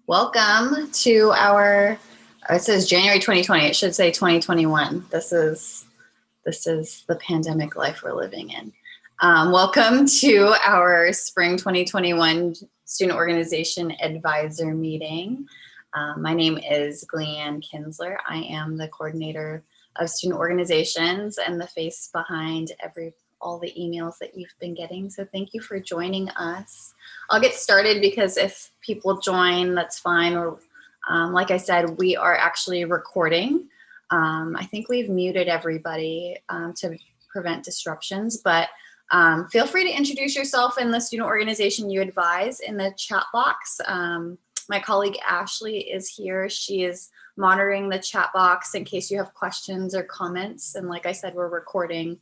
Welcome to our, it says January 2020, it should say 2021. This is the pandemic life we're living in. Welcome to our Spring 2021 Student Organization Advisor Meeting. My name is Gleanne Kinsler. I am the coordinator of student organizations and the face behind all the emails that you've been getting. So thank you for joining us. I'll get started because if people join, that's fine. Or like I said, we are actually recording. I think we've muted everybody to prevent disruptions, but feel free to introduce yourself and the student organization you advise in the chat box. My colleague Ashley is here. She is monitoring the chat box in case you have questions or comments. And like I said, we're recording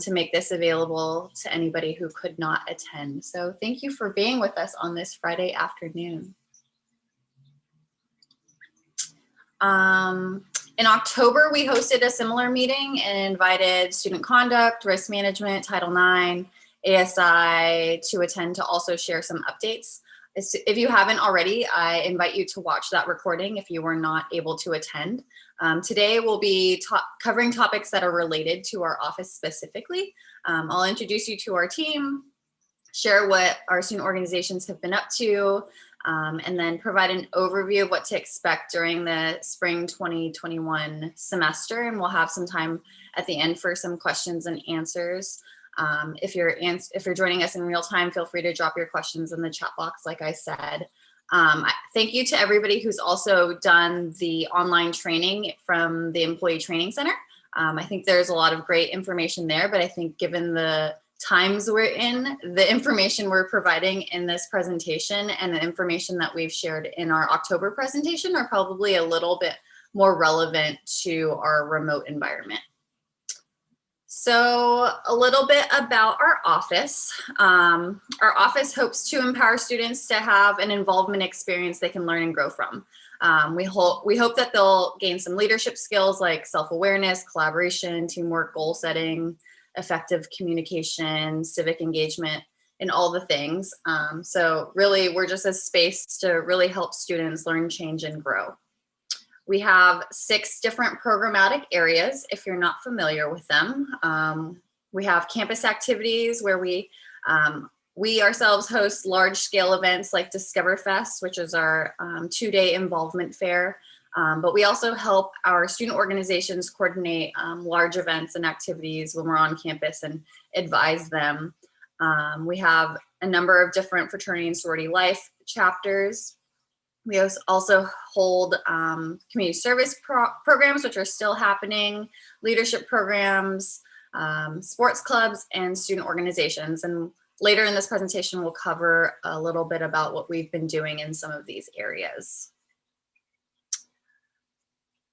to make this available to anybody who could not attend. So thank you for being with us on this Friday afternoon. In October, we hosted a similar meeting and invited student conduct, risk management, Title IX, ASI to attend to also share some updates. If you haven't already, I invite you to watch that recording if you were not able to attend. Today we'll be covering topics that are related to our office specifically. I'll introduce you to our team, share what our student organizations have been up to, and then provide an overview of what to expect during the spring 2021 semester. And we'll have some time at the end for some questions and answers. If you're joining us in real time, feel free to drop your questions in the chat box, like I said. Thank you to everybody who's also done the online training from the Employee Training Center. I think there's a lot of great information there, but I think given the times we're in, the information we're providing in this presentation and the information that we've shared in our October presentation are probably a little bit more relevant to our remote environment. So a little bit about our office. Our office hopes to empower students to have an involvement experience they can learn and grow from. We hope that they'll gain some leadership skills like self-awareness, collaboration, teamwork, goal setting, effective communication, civic engagement, and all the things. So really, we're just a space to really help students learn, change, and grow. We have 6 different programmatic areas if you're not familiar with them. We have campus activities where we ourselves host large-scale events like DisCOVERFEST, which is our 2-day involvement fair. But we also help our student organizations coordinate large events and activities when we're on campus and advise them. We have a number of different fraternity and sorority life chapters. We also hold community service programs, which are still happening, leadership programs, sports clubs, and student organizations. And later in this presentation, we'll cover a little bit about what we've been doing in some of these areas.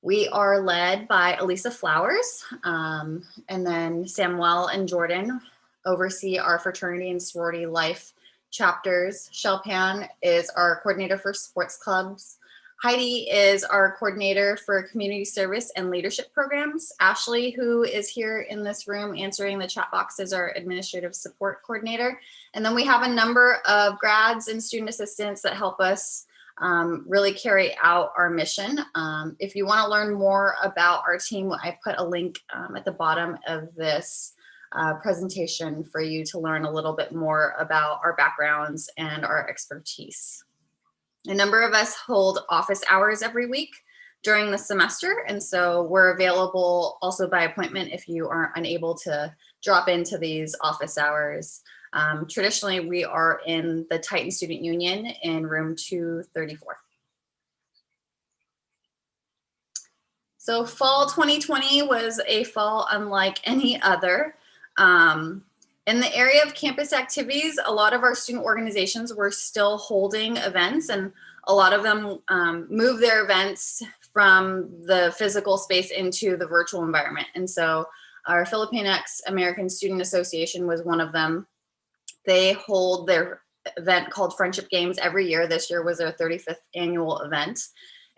We are led by Elisa Flowers, and then Samuel and Jordan oversee our fraternity and sorority life chapters. Shelpan is our coordinator for sports clubs. Heidi is our coordinator for community service and leadership programs. Ashley, who is here in this room answering the chat box, is our administrative support coordinator. And then we have a number of grads and student assistants that help us really carry out our mission. If you want to learn more about our team, I put a link at the bottom of this presentation for you to learn a little bit more about our backgrounds and our expertise. A number of us hold office hours every week during the semester, and so we're available also by appointment if you are unable to drop into these office hours. Traditionally, we are in the Titan Student Union in room 234. So fall 2020 was a fall unlike any other. In the area of campus activities, a lot of our student organizations were still holding events, and a lot of them moved their events from the physical space into the virtual environment. And so our Filipinx American Student Association was one of them. They hold their event called Friendship Games every year. This year was their 35th annual event.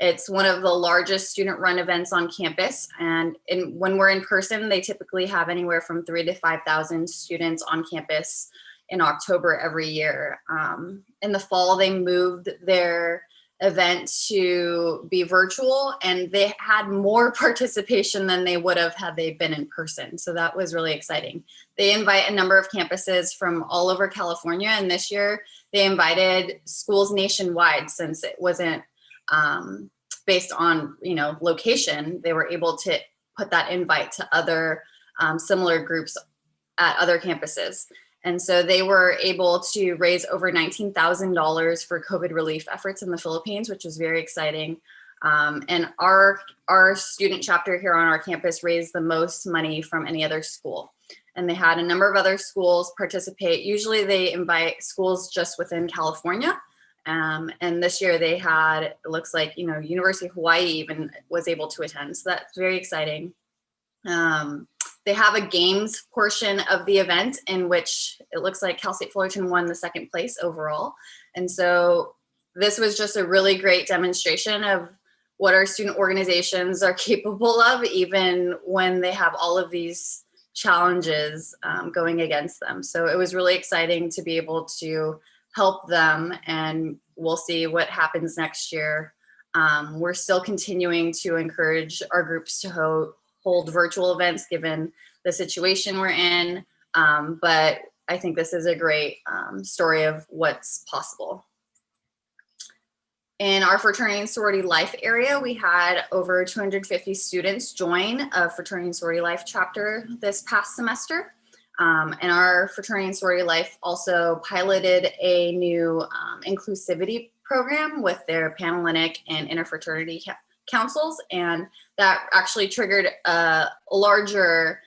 It's one of the largest student-run events on campus, and when we're in person, they typically have anywhere from 3,000 to 5,000 students on campus in October every year. In the fall, they moved their event to be virtual, and they had more participation than they would have had they been in person. So that was really exciting. They invite a number of campuses from all over California, and this year they invited schools nationwide. Since it wasn't based on location, they were able to put that invite to other similar groups at other campuses. And so they were able to raise over $19,000 for COVID relief efforts in the Philippines, which was very exciting. And our student chapter here on our campus raised the most money from any other school. And they had a number of other schools participate. Usually they invite schools just within California. And this year they had, it looks like, University of Hawaii even was able to attend. So that's very exciting. They have a games portion of the event in which it looks like Cal State Fullerton won the second place overall. And so this was just a really great demonstration of what our student organizations are capable of, even when they have all of these challenges going against them. So it was really exciting to be able to help them, and we'll see what happens next year. We're still continuing to encourage our groups to hold virtual events given the situation we're in, but I think this is a great story of what's possible. In our fraternity and sorority life area, we had over 250 students join a fraternity and sorority life chapter this past semester. And our fraternity and sorority life also piloted a new inclusivity program with their Panhellenic and interfraternity councils, and that actually triggered a larger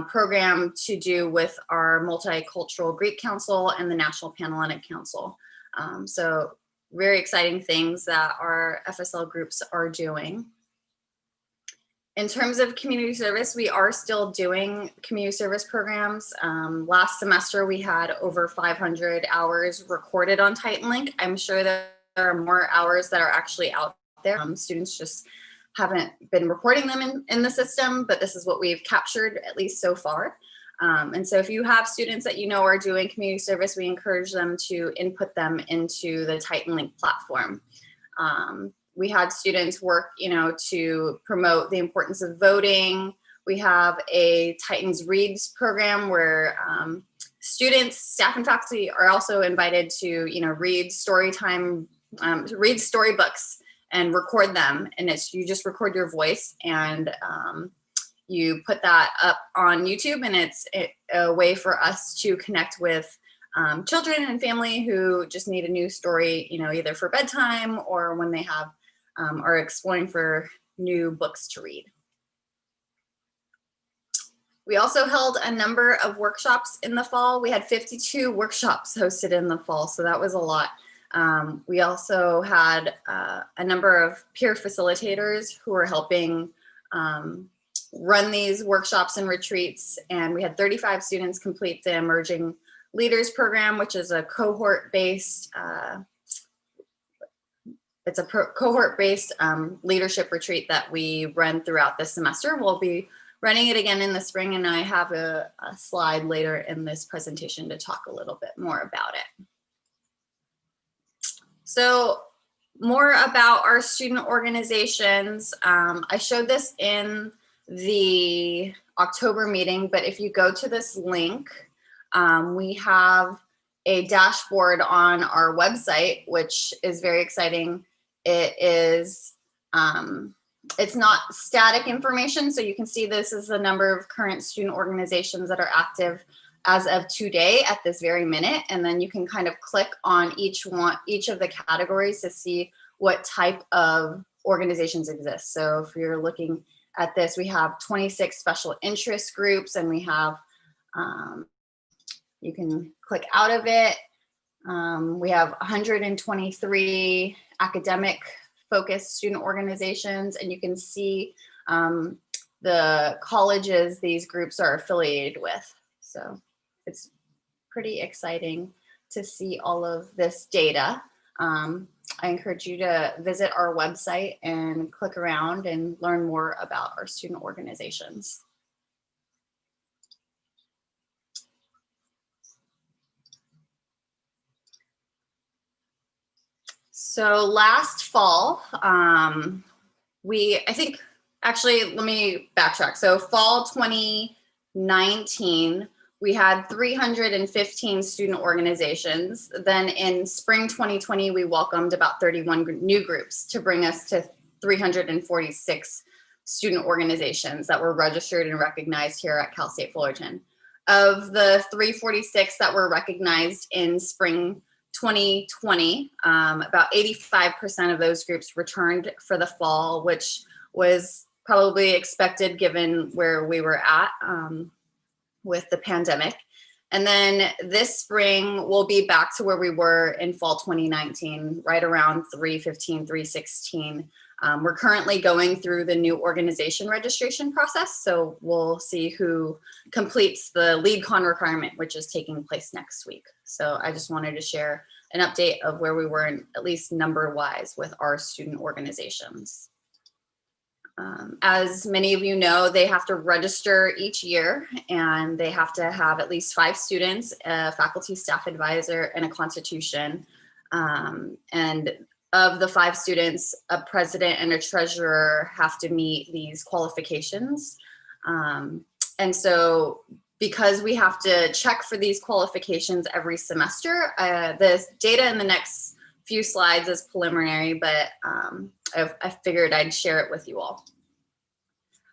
program to do with our Multicultural Greek Council and the National Panhellenic Council. So very exciting things that our FSL groups are doing. In terms of community service, we are still doing community service programs. Last semester, we had over 500 hours recorded on TITANLINK. I'm sure that there are more hours that are actually out there. Students just haven't been reporting them in the system, but this is what we've captured, at least so far. And so if you have students that are doing community service, we encourage them to input them into the TITANLINK platform. We had students work, to promote the importance of voting. We have a Titans Reads program where students, staff, and faculty are also invited to, read story time, read storybooks and record them. And you just record your voice, and you put that up on YouTube, and it's a way for us to connect with children and family who just need a new story, either for bedtime or when they have are exploring for new books to read. We also held a number of workshops in the fall. We had 52 workshops hosted in the fall, so that was a lot. We also had a number of peer facilitators who were helping run these workshops and retreats, and we had 35 students complete the Emerging Leaders program, which is a cohort-based cohort-based leadership retreat that we run throughout this semester. We'll be running it again in the spring, and I have a slide later in this presentation to talk a little bit more about it. So more about our student organizations. I showed this in the October meeting, but if you go to this link, we have a dashboard on our website, which is very exciting. It is, it's not static information, so you can see this is the number of current student organizations that are active as of today at this very minute, and then you can kind of click on each of the categories to see what type of organizations exist. So if you're looking at this, we have 26 special interest groups, and we have, you can click out of it. We have 123 academic focused student organizations, and you can see the colleges these groups are affiliated with. So it's pretty exciting to see all of this data. I encourage you to visit our website and click around and learn more about our student organizations. So last fall, actually, let me backtrack. So fall 2019, we had 315 student organizations. Then in spring 2020, we welcomed about 31 new groups to bring us to 346 student organizations that were registered and recognized here at Cal State Fullerton. Of the 346 that were recognized in spring 2020, about 85% of those groups returned for the fall, which was probably expected given where we were at with the pandemic. And then this spring, we'll be back to where we were in fall 2019, right around 315, 316. We're currently going through the new organization registration process, so we'll see who completes the LEADCON requirement, which is taking place next week. So I just wanted to share an update of where we were, in, at least number-wise, with our student organizations. As many of you know, they have to register each year, and they have to have at least 5 students, a faculty staff advisor, and a constitution. And of the 5 students, a president and a treasurer have to meet these qualifications. And so because we have to check for these qualifications every semester, the data in the next few slides is preliminary, but I figured I'd share it with you all.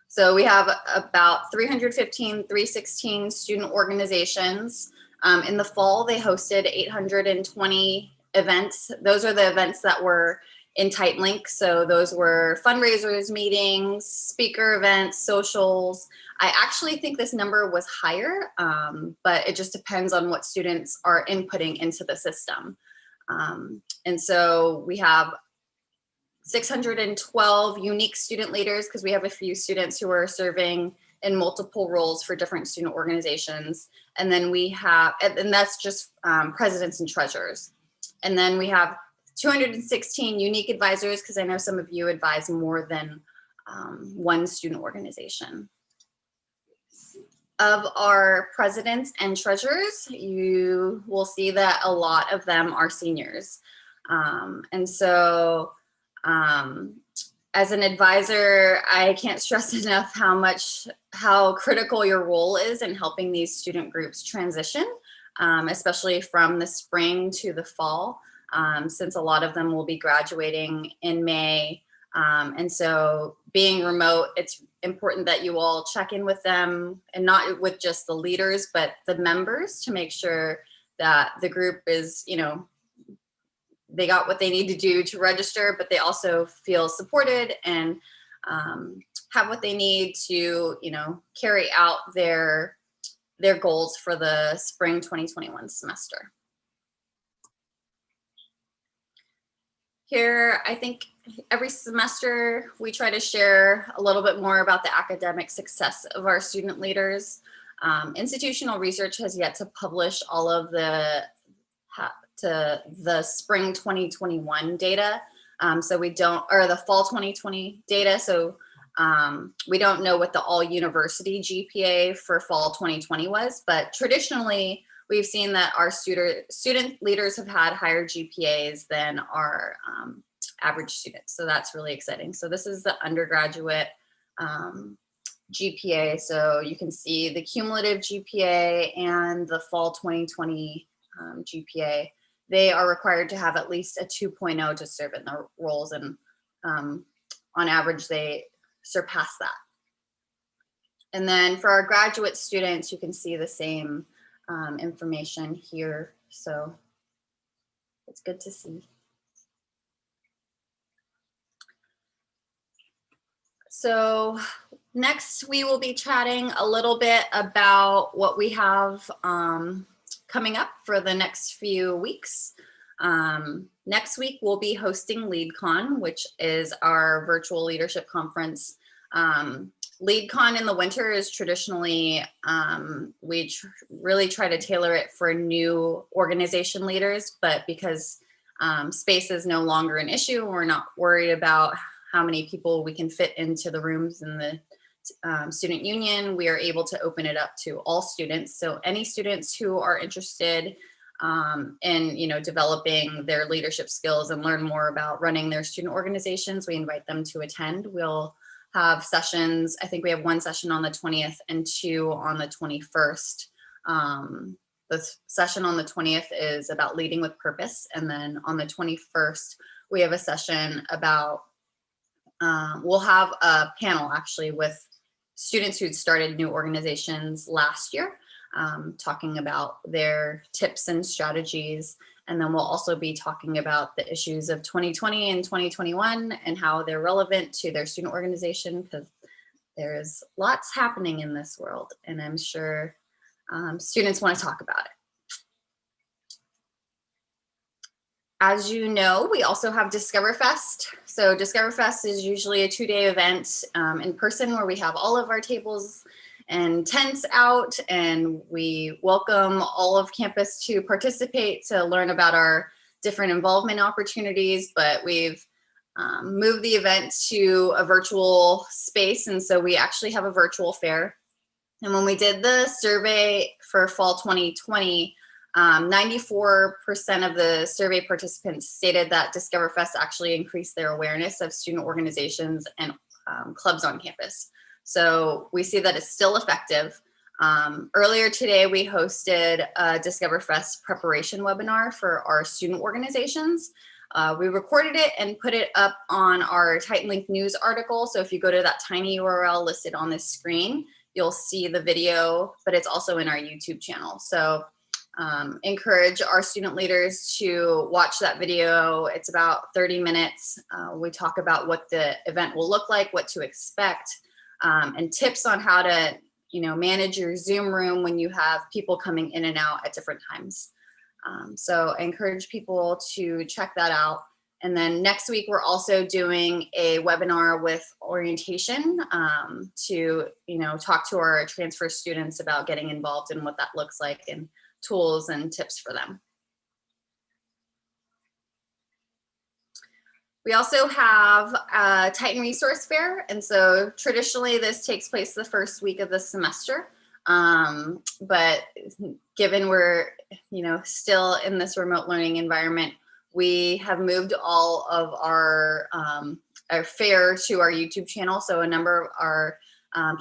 So we have about 315, 316 student organizations. In the fall, they hosted 820 events. Those are the events that were in TITANLINK. So those were fundraisers, meetings, speaker events, socials. I actually think this number was higher, but it just depends on what students are inputting into the system. And so we have 612 unique student leaders, because we have a few students who are serving in multiple roles for different student organizations. And then we have, and that's just presidents and treasurers. And then we have 216 unique advisors, because I know some of you advise more than one student organization. Of our presidents and treasurers, you will see that a lot of them are seniors. And so as an advisor, I can't stress enough how critical your role is in helping these student groups transition, especially from the spring to the fall, since a lot of them will be graduating in May. And so being remote, it's important that you all check in with them, and not with just the leaders, but the members, to make sure that the group is, you know, they got what they need to do to register, but they also feel supported and have what they need to, you know, carry out their goals for the spring 2021 semester. Here, I think every semester we try to share a little bit more about the academic success of our student leaders. Institutional research has yet to publish all of the spring 2021 data. So we don't, or the fall 2020 data. So we don't know what the all university GPA for fall 2020 was, but traditionally we've seen that our student leaders have had higher GPAs than our average students. So that's really exciting. So this is the undergraduate GPA. So you can see the cumulative GPA and the fall 2020 GPA. They are required to have at least a 2.0 to serve in their roles, and on average they surpass that. And then for our graduate students, you can see the same information here, so it's good to see. So next we will be chatting a little bit about what we have coming up for the next few weeks. Next week we'll be hosting LEADCON, which is our virtual leadership conference. LEADCON in the winter is traditionally, we really try to tailor it for new organization leaders, but because space is no longer an issue, we're not worried about how many people we can fit into the rooms in the student union, we are able to open it up to all students. So any students who are interested in, you know, developing their leadership skills and learn more about running their student organizations, we invite them to attend. We'll have sessions. I think we have one session on the 20th and two on the 21st. The session on the 20th is about leading with purpose. And then on the 21st, we have a session about, we'll have a panel actually with students who'd started new organizations last year, talking about their tips and strategies. And then we'll also be talking about the issues of 2020 and 2021 and how they're relevant to their student organization, because there's lots happening in this world. And I'm sure students want to talk about it. As you know, we also have DiscoverFest. So DiscoverFest is usually a 2-day event in person where we have all of our tables and tents out, and we welcome all of campus to participate to learn about our different involvement opportunities. But we've moved the event to a virtual space, and so we actually have a virtual fair. And when we did the survey for fall 2020, 94% of the survey participants stated that DiscoverFest actually increased their awareness of student organizations and clubs on campus. So we see that it's still effective. Earlier today, we hosted a DiscoverFest preparation webinar for our student organizations. We recorded it and put it up on our TITANLINK news article. So if you go to that tiny URL listed on this screen, you'll see the video, but it's also in our YouTube channel. So encourage our student leaders to watch that video. It's about 30 minutes. We talk about what the event will look like, what to expect, and tips on how to, you know, manage your Zoom room when you have people coming in and out at different times. So I encourage people to check that out. And then next week, we're also doing a webinar with orientation to, you know, talk to our transfer students about getting involved in what that looks like and tools and tips for them. We also have a Titan Resource Fair. And so traditionally this takes place the first week of the semester. But given we're, you know, still in this remote learning environment, we have moved all of our fair to our YouTube channel. So a number of our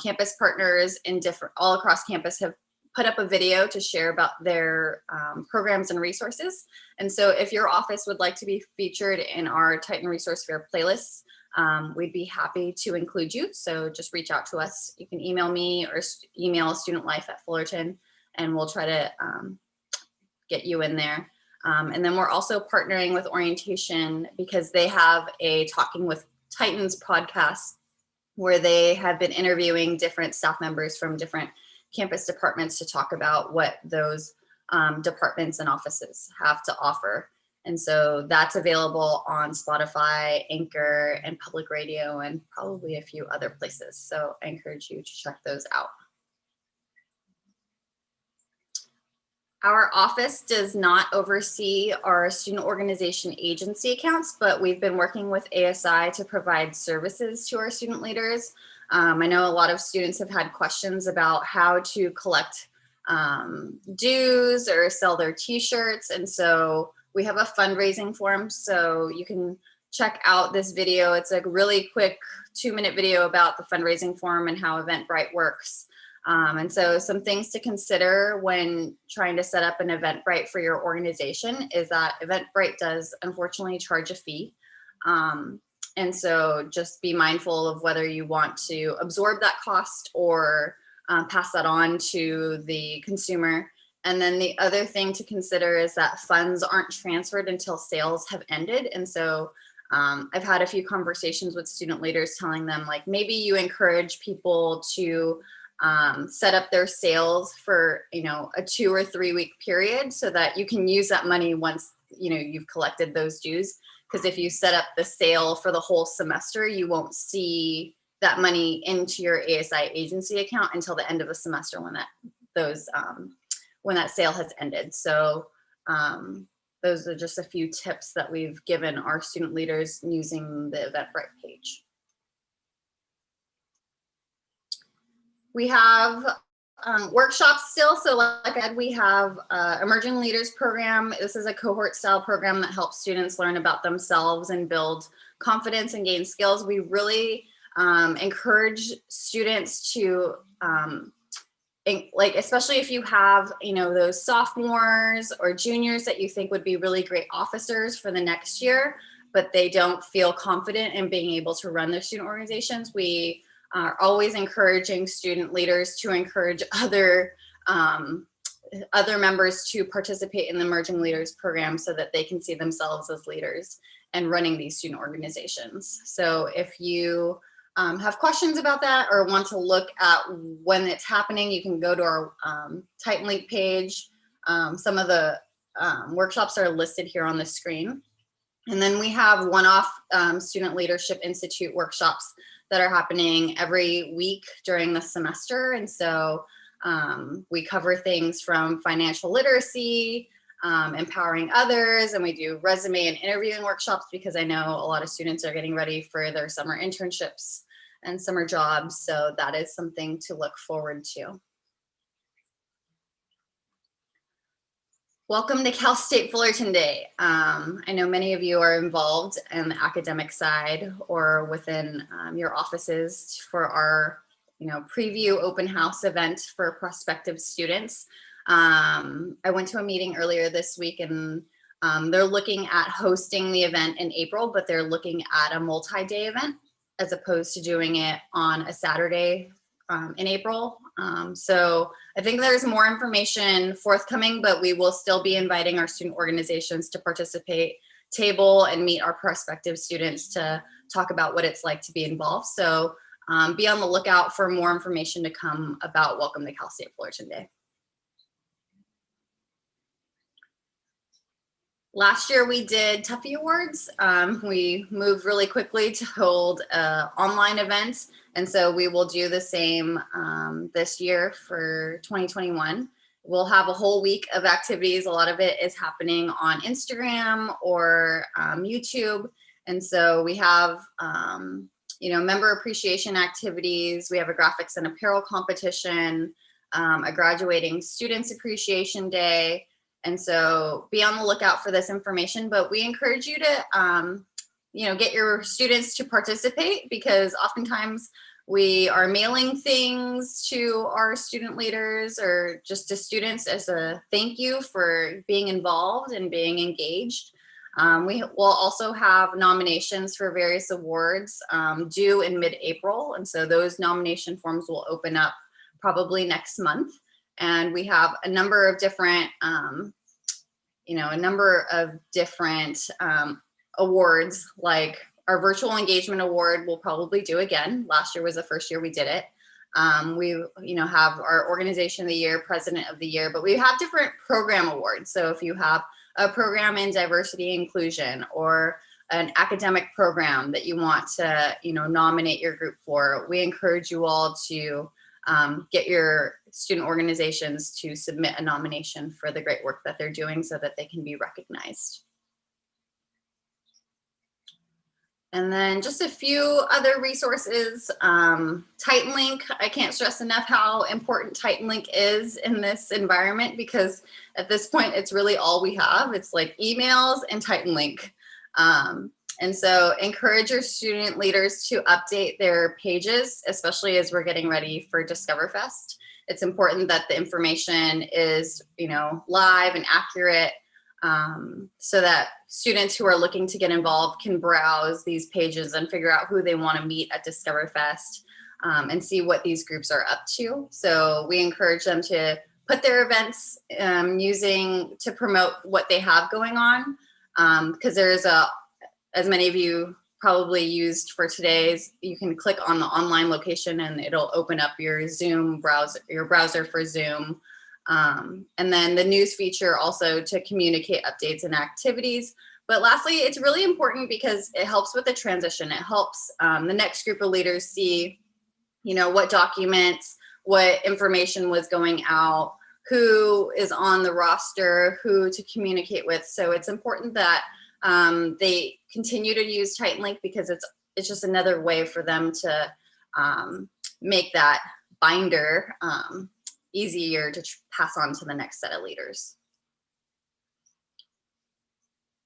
campus partners in all across campus have put up a video to share about their programs and resources. And so if your office would like to be featured in our Titan Resource Fair playlists, we'd be happy to include you. So just reach out to us. You can email me or email studentlife@Fullerton, and we'll try to get you in there. And then we're also partnering with orientation because they have a Talking with Titans podcast where they have been interviewing different staff members from different campus departments to talk about what those departments and offices have to offer. And so that's available on Spotify, Anchor, and Public Radio, and probably a few other places. So I encourage you to check those out. Our office does not oversee our student organization agency accounts, but we've been working with ASI to provide services to our student leaders. I know a lot of students have had questions about how to collect dues or sell their t-shirts. And so we have a fundraising form. So you can check out this video. It's a really quick 2-minute video about the fundraising form and how Eventbrite works. And so some things to consider when trying to set up an Eventbrite for your organization is that Eventbrite does unfortunately charge a fee. And so just be mindful of whether you want to absorb that cost or pass that on to the consumer. And then the other thing to consider is that funds aren't transferred until sales have ended. And so I've had a few conversations with student leaders telling them, like, maybe you encourage people to set up their sales for, you know, a 2 or 3 week period so that you can use that money once, you know, you've collected those dues. Because if you set up the sale for the whole semester, you won't see that money into your ASI agency account until the end of the semester when that sale has ended. So those are just a few tips that we've given our student leaders using the Eventbrite page. We have workshops still. So like I said, we have Emerging Leaders program. This is a cohort style program that helps students learn about themselves and build confidence and gain skills. We really encourage students to, like, especially if you have, you know, those sophomores or juniors that you think would be really great officers for the next year, but they don't feel confident in being able to run their student organizations. We are always encouraging student leaders to encourage other members to participate in the Emerging Leaders program so that they can see themselves as leaders and running these student organizations. So if you have questions about that or want to look at when it's happening, you can go to our TITANLINK page. Some of the workshops are listed here on the screen. And then we have one-off Student Leadership Institute workshops that are happening every week during the semester. And so we cover things from financial literacy, empowering others, and we do resume and interviewing workshops because I know a lot of students are getting ready for their summer internships and summer jobs. So that is something to look forward to. Welcome to Cal State Fullerton Day. I know many of you are involved in the academic side or within your offices for our, you know, preview open house event for prospective students. I went to a meeting earlier this week and they're looking at hosting the event in April, but they're looking at a multi-day event as opposed to doing it on a Saturday in April. So I think there's more information forthcoming, but we will still be inviting our student organizations to participate, table, and meet our prospective students to talk about what it's like to be involved. So be on the lookout for more information to come about Welcome to Cal State Fullerton Day. Last year we did TUFFY Awards. We moved really quickly to hold an online event, and so we will do the same this year for 2021. We'll have a whole week of activities. A lot of it is happening on Instagram or YouTube, and so we have you know, member appreciation activities. We have a graphics and apparel competition, a graduating students appreciation day. And so be on the lookout for this information, but we encourage you to, you know, get your students to participate because oftentimes we are mailing things to our student leaders or just to students as a thank you for being involved and being engaged. We will also have nominations for various awards due in mid-April. And so those nomination forms will open up probably next month. And we have a number of different, you know, awards, like our virtual engagement award we'll probably do again. Last year was the first year we did it. We, you know, have our organization of the year, president of the year, but we have different program awards. So if you have a program in diversity and inclusion or an academic program that you want to, you know, nominate your group for, we encourage you all to get your student organizations to submit a nomination for the great work that they're doing so that they can be recognized. And then just a few other resources. TITANLINK, I can't stress enough how important TITANLINK is in this environment because at this point it's really all we have. It's like emails and TITANLINK. And so encourage your student leaders to update their pages, especially as we're getting ready for DiscoverFest. It's important that the information is, you know, live and accurate so that students who are looking to get involved can browse these pages and figure out who they want to meet at DiscoverFest and see what these groups are up to. So we encourage them to put their events to promote what they have going on because there's as many of you probably used for today's, you can click on the online location and it'll open up your Zoom browser, your browser for Zoom. And then the news feature also to communicate updates and activities. But lastly, it's really important because it helps with the transition. It helps the next group of leaders see, you know, what documents, what information was going out, who is on the roster, who to communicate with. So it's important that they continue to use TITANLINK because it's just another way for them to make that binder easier to pass on to the next set of leaders.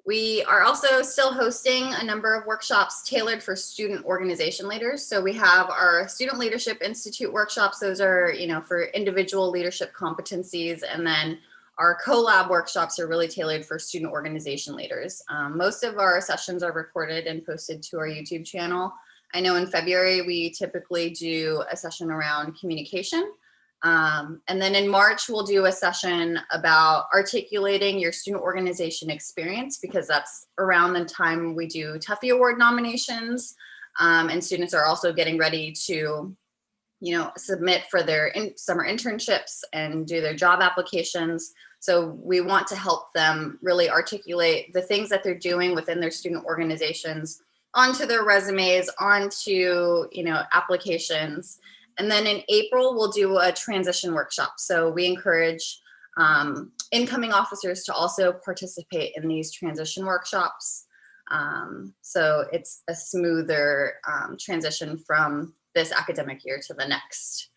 We are also still hosting a number of workshops tailored for student organization leaders. So we have our Student Leadership Institute workshops. Those are, for individual leadership competencies. And then our collab workshops are really tailored for student organization leaders. Most of our sessions are recorded and posted to our YouTube channel. I know in February, we typically do a session around communication. And then in March, we'll do a session about articulating your student organization experience, because that's around the time we do TUFFY Award nominations. And students are also getting ready to, submit for their summer internships and do their job applications. So we want to help them really articulate the things that they're doing within their student organizations onto their resumes, onto, applications. And then in April, we'll do a transition workshop. So we encourage incoming officers to also participate in these transition workshops. So it's a smoother transition from this academic year to the next.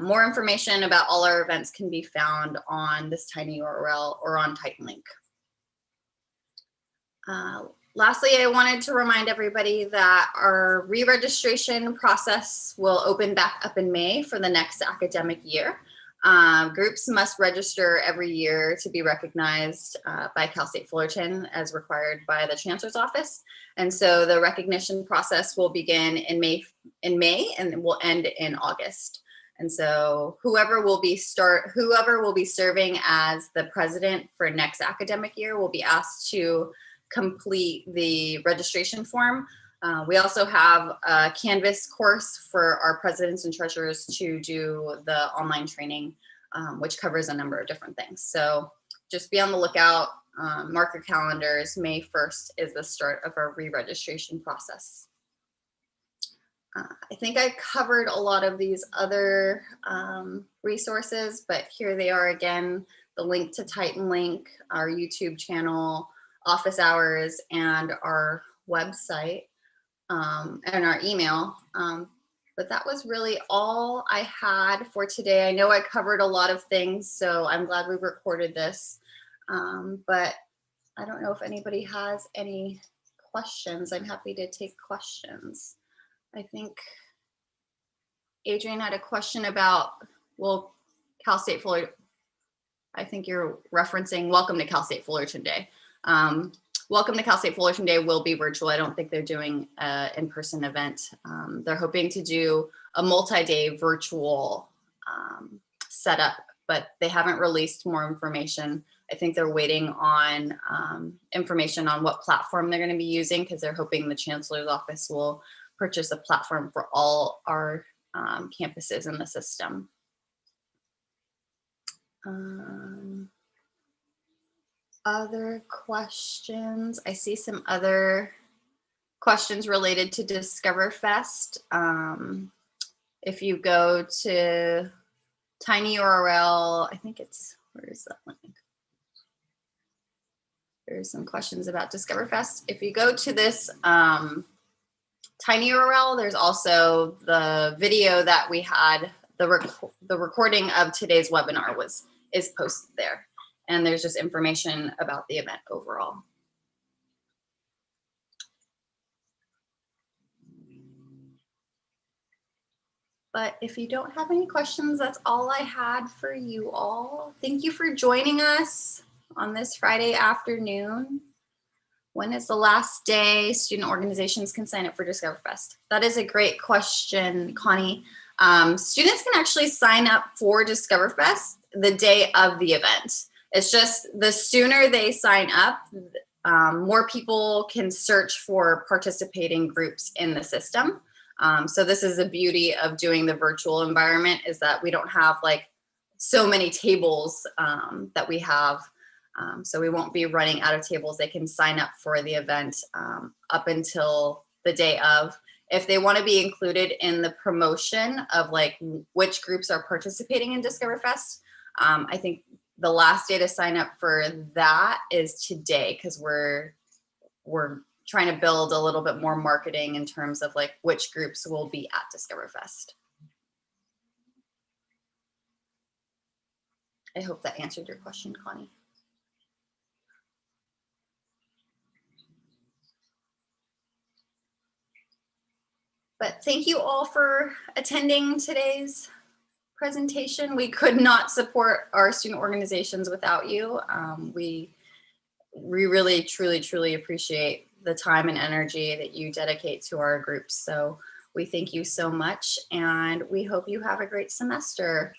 More information about all our events can be found on this tiny URL or on TITANLINK. Lastly, I wanted to remind everybody that our re-registration process will open back up in May for the next academic year. Groups must register every year to be recognized by Cal State Fullerton as required by the Chancellor's Office. And so the recognition process will begin in May and will end in August. And so whoever will be serving as the president for next academic year will be asked to complete the registration form. We also have a Canvas course for our presidents and treasurers to do the online training, which covers a number of different things. So just be on the lookout, mark your calendars. May 1st is the start of our re-registration process. I think I covered a lot of these other resources, but here they are again, the link to TITANLINK, our YouTube channel, office hours, and our website, and our email. But that was really all I had for today. I know I covered a lot of things, so I'm glad we recorded this. But I don't know if anybody has any questions. I'm happy to take questions. I think Adrian had a question about, well, Cal State Fullerton. I think you're referencing Welcome to Cal State Fullerton Day. Welcome to Cal State Fullerton Day will be virtual. I don't think they're doing an in-person event. They're hoping to do a multi-day virtual setup, but they haven't released more information. I think they're waiting on information on what platform they're going to be using, because they're hoping the Chancellor's Office will purchase a platform for all our campuses in the system. Other questions? I see some other questions related to DiscoverFest. If you go to tiny URL, I think it's, where is that link? There's some questions about DiscoverFest. If you go to this tiny URL, there's also the video that we had, the recording of today's webinar is posted there. And there's just information about the event overall. But if you don't have any questions, that's all I had for you all. Thank you for joining us on this Friday afternoon. When is the last day student organizations can sign up for DiscoverFest? That is a great question, Connie. Students can actually sign up for DiscoverFest the day of the event. It's just the sooner they sign up, more people can search for participating groups in the system. So this is the beauty of doing the virtual environment, is that we don't have like so many tables that we have. So we won't be running out of tables. They can sign up for the event up until the day of. If they want to be included in the promotion of like which groups are participating in DiscoverFest, I think the last day to sign up for that is today, because we're trying to build a little bit more marketing in terms of like which groups will be at DiscoverFest. I hope that answered your question, Connie. But thank you all for attending today's presentation. We could not support our student organizations without you. We really, truly appreciate the time and energy that you dedicate to our groups. So we thank you so much, and we hope you have a great semester.